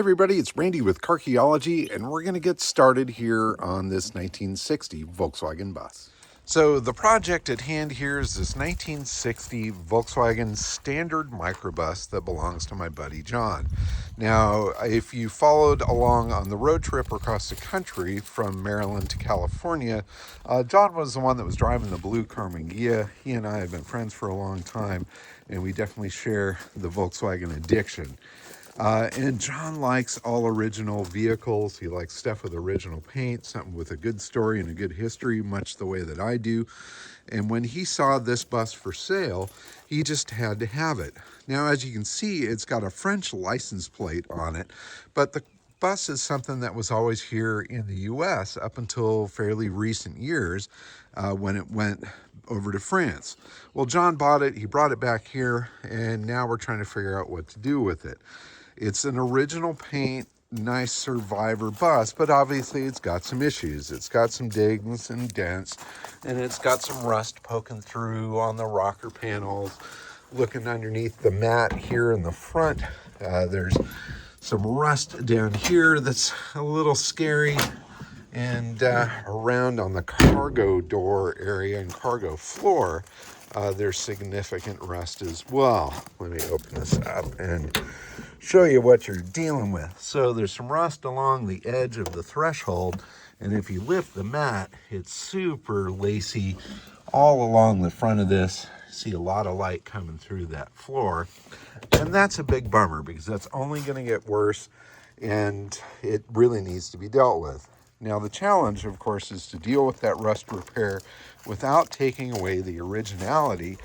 everybody, it's Randy with Carchaeology, and we're going to get started here on this 1960 Volkswagen bus. So the project at hand here is this 1960 Volkswagen standard microbus that belongs to my buddy John. Now, if you followed along on the road trip across the country from Maryland to California, John was the one that was driving the blue Carmangia. He and I have been friends for a long time, and we definitely share the Volkswagen addiction. And John likes all original vehicles. He likes stuff with original paint, something with a good story and a good history, much the way that I do. And when he saw this bus for sale, he just had to have it. Now, as you can see, it's got a French license plate on it, but the bus is something that was always here in the US up until fairly recent years when it went over to France. Well, John bought it, he brought it back here, and now we're trying to figure out what to do with it. It's an original paint, nice survivor bus, but obviously it's got some issues. It's got some dings and dents, and it's got some rust poking through on the rocker panels. Looking underneath the mat here in the front, there's some rust down here that's a little scary, and around on the cargo door area and cargo floor, there's significant rust as well. Let me open this up and show you what you're dealing with. So there's some rust along the edge of the threshold, and if you lift the mat, it's super lacy all along the front of this. See a lot of light coming through that floor, and that's a big bummer because that's only going to get worse, and it really needs to be dealt with. Now, the challenge, of course, is to deal with that rust repair without taking away the originality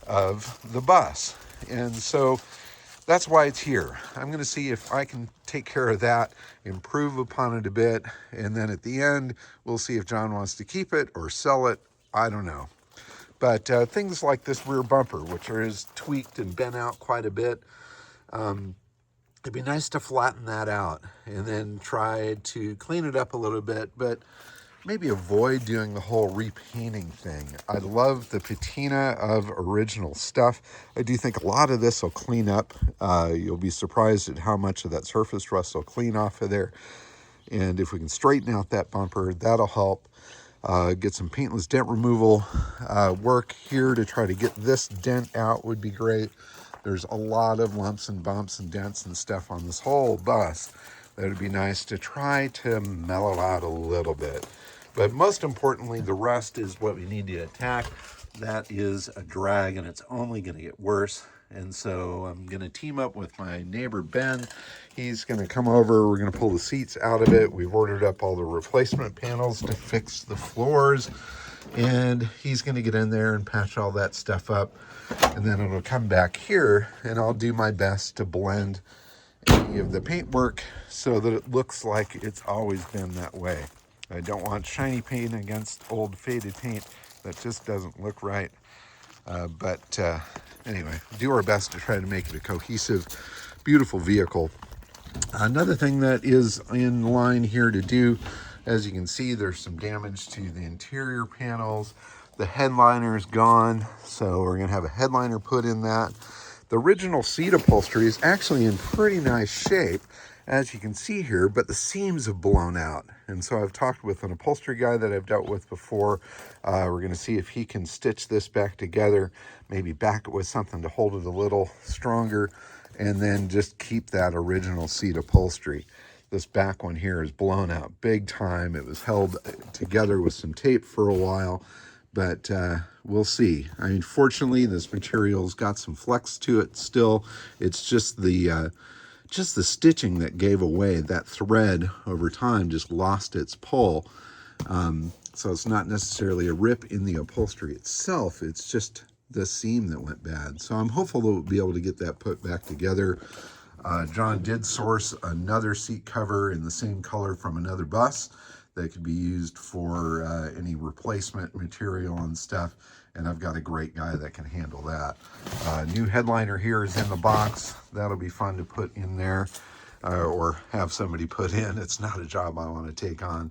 of the bus. And so that's why it's here. I'm going to see if I can take care of that, improve upon it a bit, and then at the end, we'll see if John wants to keep it or sell it. I don't know. But things like this rear bumper, which is tweaked and bent out quite a bit, it'd be nice to flatten that out and then try to clean it up a little bit, but maybe avoid doing the whole repainting thing. I love the patina of original stuff. I do think a lot of this will clean up. You'll be surprised at how much of that surface rust will clean off of there. And if we can straighten out that bumper, that'll help. Get some paintless dent removal work here to try to get this dent out would be great. There's a lot of lumps and bumps and dents and stuff on this whole bus that would be nice to try to mellow out a little bit. But most importantly, the rust is what we need to attack. That is a drag, and it's only going to get worse. And so I'm going to team up with my neighbor Ben. He's going to come over. We're going to pull the seats out of it. We've ordered up all the replacement panels to fix the floors, and he's going to get in there and patch all that stuff up. And then it'll come back here, and I'll do my best to blend any of the paintwork so that it looks like it's always been that way. I don't want shiny paint against old faded paint. That just doesn't look right. But anyway, do our best to try to make it a cohesive, beautiful vehicle. Another thing that is in line here to do, as you can see, there's some damage to the interior panels. The headliner is gone, so we're going to have a headliner put in that. The original seat upholstery is actually in pretty nice shape, as you can see here, but the seams have blown out. And so I've talked with an upholstery guy that I've dealt with before. We're going to see if he can stitch this back together, maybe back it with something to hold it a little stronger, and then just keep that original seat upholstery. This back one here is blown out big time. It was held together with some tape for a while, but we'll see. I mean, fortunately, this material's got some flex to it still. It's just the stitching that gave away. That thread over time just lost its pull. So it's not necessarily a rip in the upholstery itself. It's just the seam that went bad. So I'm hopeful that we'll be able to get that put back together. John did source another seat cover in the same color from another bus that could be used for any replacement material and stuff. And I've got a great guy that can handle that. New headliner here is in the box. That'll be fun to put in there or have somebody put in. It's not a job I want to take on.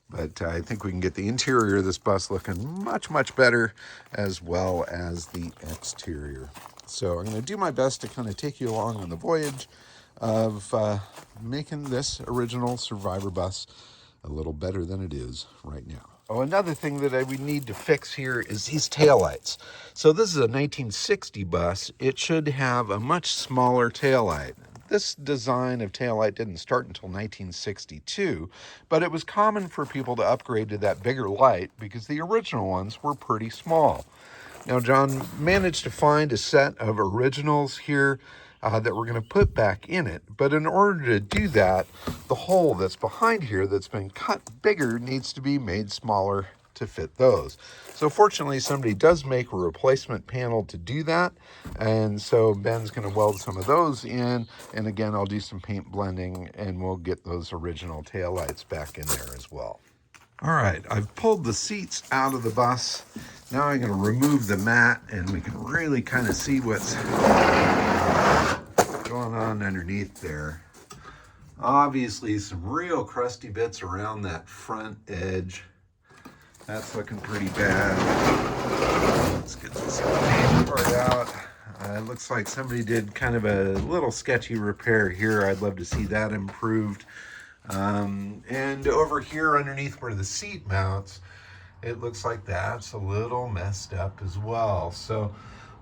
But I think we can get the interior of this bus looking much, much better, as well as the exterior. So I'm going to do my best to kind of take you along on the voyage. of making this original Survivor bus a little better than it is right now. Oh, another thing that we need to fix here is these taillights. So this is a 1960 bus. It should have a much smaller taillight. This design of taillight didn't start until 1962, but it was common for people to upgrade to that bigger light because the original ones were pretty small. Now, John managed to find a set of originals here that we're going to put back in it. But in order to do that, the hole that's behind here that's been cut bigger needs to be made smaller to fit those. So fortunately, somebody does make a replacement panel to do that. And so Ben's going to weld some of those in. And again, I'll do some paint blending and we'll get those original taillights back in there as well. All right, I've pulled the seats out of the bus. Now I'm going to remove the mat and we can really kind of see what's going on underneath there. Obviously some real crusty bits around that front edge. That's looking pretty bad. Let's get this paint part out. It looks like somebody did kind of a little sketchy repair here. I'd love to see that improved. And over here underneath where the seat mounts, it looks like that's a little messed up as well. So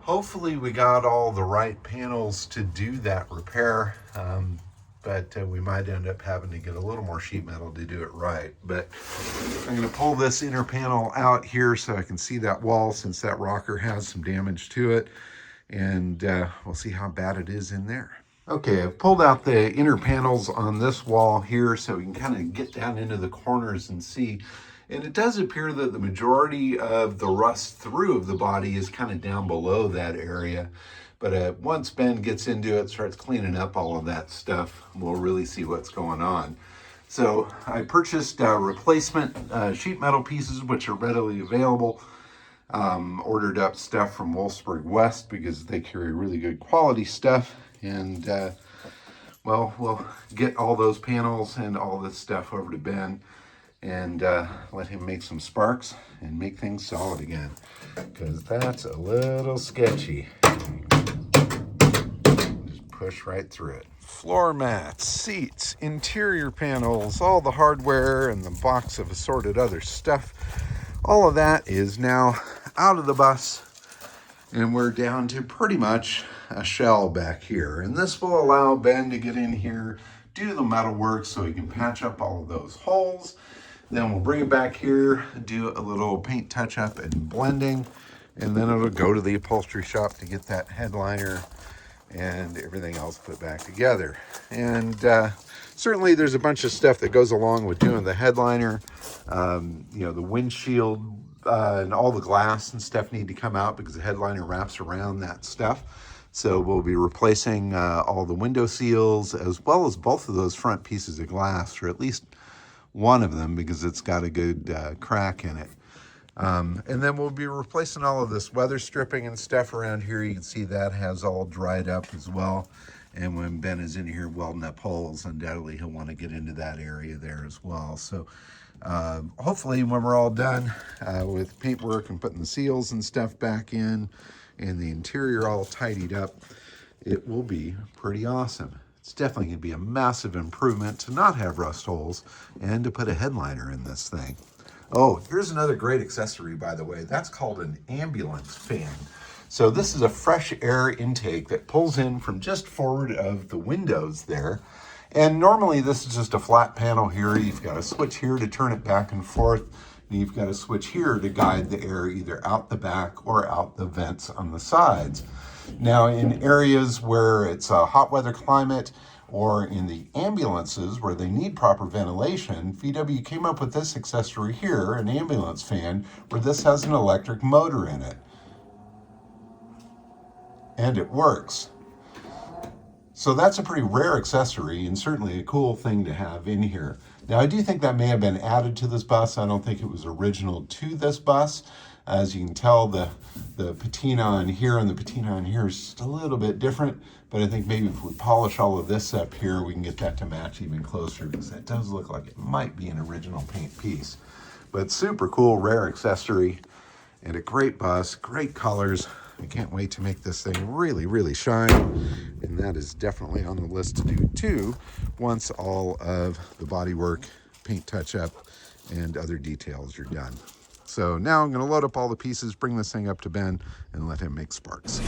hopefully we got all the right panels to do that repair, but we might end up having to get a little more sheet metal to do it right. But I'm going to pull this inner panel out here so I can see that wall, since that rocker has some damage to it, and we'll see how bad it is in there. Okay, I've pulled out the inner panels on this wall here so we can kind of get down into the corners and see. And it does appear that the majority of the rust through of the body is kind of down below that area. But once Ben gets into it, starts cleaning up all of that stuff, we'll really see what's going on. So I purchased replacement sheet metal pieces, which are readily available. Ordered up stuff from Wolfsburg West because they carry really good quality stuff. And well, we'll get all those panels and all this stuff over to Ben and let him make some sparks and make things solid again, because that's a little sketchy. Just push right through it. Floor mats, seats, interior panels, all the hardware and the box of assorted other stuff. All of that is now out of the bus, and we're down to pretty much a shell back here. And this will allow Ben to get in here, do the metal work so he can patch up all of those holes. Then we'll bring it back here, do a little paint touch-up and blending, and then it'll go to the upholstery shop to get that headliner and everything else put back together. And certainly there's a bunch of stuff that goes along with doing the headliner. You know, the windshield and all the glass and stuff need to come out because the headliner wraps around that stuff. So we'll be replacing all the window seals as well as both of those front pieces of glass, or at least one of them, because it's got a good crack in it. And then we'll be replacing all of this weather stripping and stuff around here. You can see that has all dried up as well. And when Ben is in here welding up holes, undoubtedly he'll want to get into that area there as well. So hopefully when we're all done with paintwork and putting the seals and stuff back in and the interior all tidied up, it will be pretty awesome. It's definitely going to be a massive improvement to not have rust holes and to put a headliner in this thing. Oh, here's another great accessory, by the way. That's called an ambulance fan. So this is a fresh air intake that pulls in from just forward of the windows there. And normally this is just a flat panel here. You've got a switch here to turn it back and forth. And you've got a switch here to guide the air either out the back or out the vents on the sides. Now in areas where it's a hot weather climate, or in the ambulances where they need proper ventilation, VW came up with this accessory here, an ambulance fan, where this has an electric motor in it. And it works. So that's a pretty rare accessory and certainly a cool thing to have in here. Now I do think that may have been added to this bus. I don't think it was original to this bus. As you can tell, the patina on here and the patina on here is just a little bit different, but I think maybe if we polish all of this up here, we can get that to match even closer, because that does look like it might be an original paint piece. But super cool, rare accessory, and a great bus, great colors, I can't wait to make this thing really, really shine. And that is definitely on the list to do too, once all of the bodywork, paint touch-up, and other details are done. So now I'm going to load up all the pieces, bring this thing up to Ben, and let him make sparks.